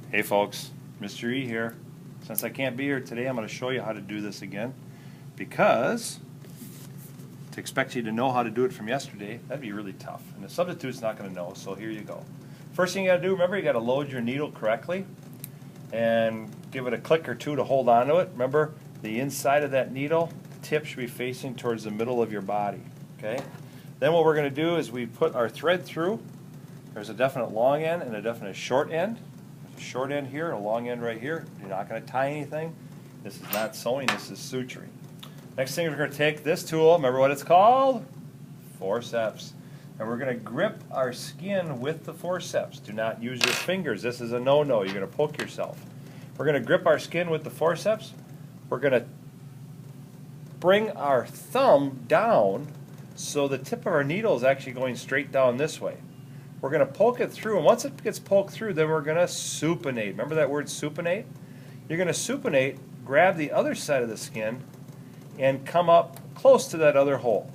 Hey folks, Mr. E here. Since I can't be here today, I'm going to show you how to do this again, because to expect you to know how to do it from yesterday, that'd be really tough, and the substitute's not going to know, so here you go. First thing you got to do, remember, you got to load your needle correctly and give it a click or two to hold on to it. Remember, the inside of that needle, the tip should be facing towards the middle of your body. Okay. Then what we're going to do is we put our thread through. There's a definite long end and a definite short end. There's a short end here and a long end right here. You're not going to tie anything. This is not sewing, this is suturing. Next thing, we're going to take this tool, remember what it's called? Forceps. And we're going to grip our skin with the forceps. Do not use your fingers. This is a no-no. You're going to poke yourself. We're going to grip our skin with the forceps. We're going to bring our thumb down so the tip of our needle is actually going straight down this way. We're going to poke it through, and once it gets poked through, then we're going to supinate. Remember that word supinate? You're going to supinate, grab the other side of the skin, and come up close to that other hole.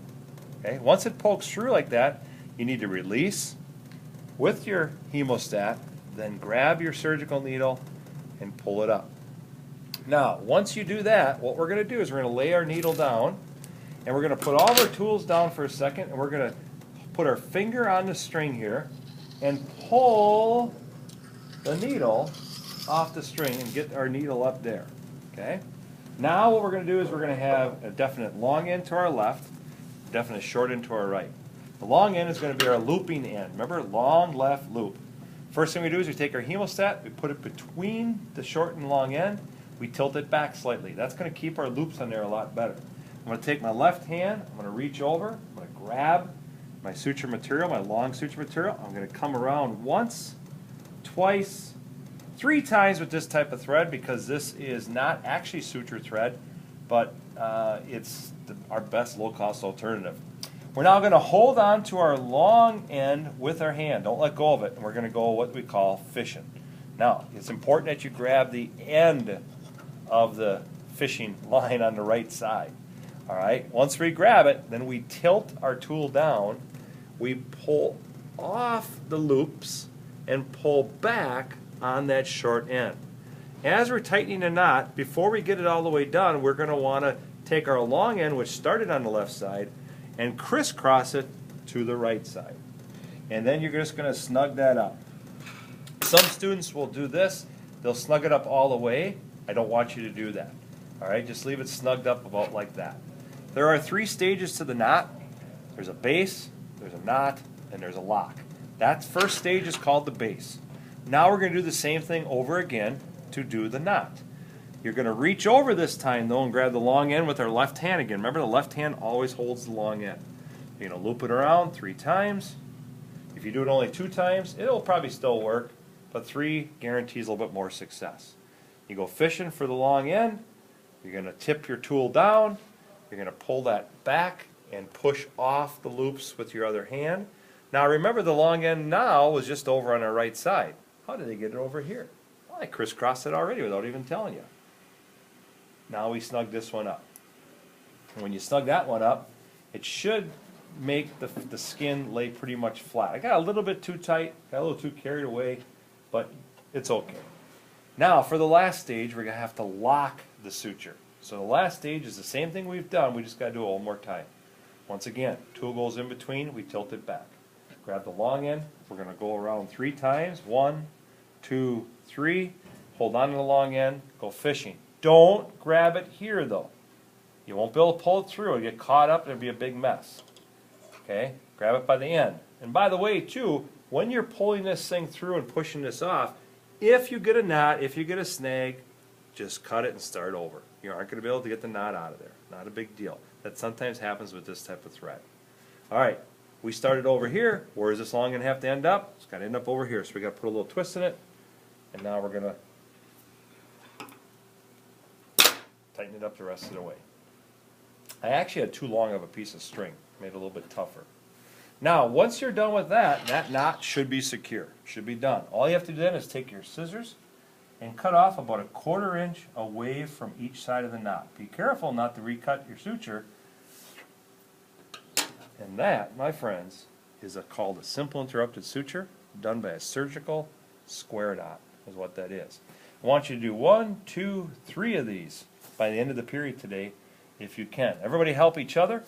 Okay? Once it pokes through like that, you need to release with your hemostat, then grab your surgical needle and pull it up. Now, once you do that, what we're going to do is we're going to lay our needle down, and we're going to put all of our tools down for a second, and we're going to put our finger on the string here and pull the needle off the string and get our needle up there. Okay? Now what we're going to do is we're going to have a definite long end to our left, definite short end to our right. The long end is going to be our looping end. Remember, long left loop. First thing we do is we take our hemostat, we put it between the short and long end, we tilt it back slightly. That's going to keep our loops on there a lot better. I'm going to take my left hand, I'm going to reach over, I'm going to grab my suture material, my long suture material. I'm going to come around once, twice, 3 times with this type of thread, because this is not actually suture thread, but it's our best low-cost alternative. We're now going to hold on to our long end with our hand. Don't let go of it, and we're going to go what we call fishing. Now, it's important that you grab the end of the fishing line on the right side. All right. Once we grab it, then we tilt our tool down. We pull off the loops and pull back on that short end. As we're tightening the knot, before we get it all the way done, we're going to want to take our long end, which started on the left side, and crisscross it to the right side. And then you're just going to snug that up. Some students will do this. They'll snug it up all the way. I don't want you to do that. All right, just leave it snugged up about like that. There are 3 stages to the knot. There's a base, there's a knot, and there's a lock. That first stage is called the base. Now we're going to do the same thing over again to do the knot. You're going to reach over this time, though, and grab the long end with our left hand again. Remember, the left hand always holds the long end. You're going to loop it around 3 times. If you do it only 2 times, it'll probably still work, but 3 guarantees a little bit more success. You go fishing for the long end. You're going to tip your tool down. You're going to pull that back and push off the loops with your other hand. Now remember, the long end now was just over on our right side. How did they get it over here? Well, I crisscrossed it already without even telling you. Now we snug this one up. And when you snug that one up, it should make the skin lay pretty much flat. I got a little bit too tight, got a little too carried away, but it's okay. Now for the last stage, we're going to have to lock the suture. So the last stage is the same thing we've done, we just got to do it one more time. Once again, tool goes in between, we tilt it back. Grab the long end, we're going to go around 3 times. 1, 2, 3. Hold on to the long end, go fishing. Don't grab it here though. You won't be able to pull it through, it'll get caught up and it'll be a big mess. Okay, grab it by the end. And by the way too, when you're pulling this thing through and pushing this off, if you get a knot, if you get a snag, just cut it and start over. You aren't going to be able to get the knot out of there. Not a big deal. That sometimes happens with this type of thread. All right, we started over here. Where is this long going to have to end up? It's got to end up over here. So we got to put a little twist in it. And now we're going to tighten it up the rest of the way. I actually had too long of a piece of string. Made it a little bit tougher. Now, once you're done with that, that knot should be secure. Should be done. All you have to do then is take your scissors and cut off about a 1/4 inch away from each side of the knot. Be careful not to recut your suture. And that, my friends, is called a simple interrupted suture done by a surgical square knot. is what that is. I want you to do 1, 2, 3 of these by the end of the period today, if you can. Everybody help each other.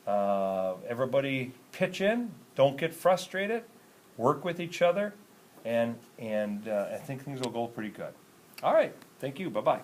Everybody pitch in. Don't get frustrated. Work with each other, and I think things will go pretty good. All right. Thank you. Bye-bye.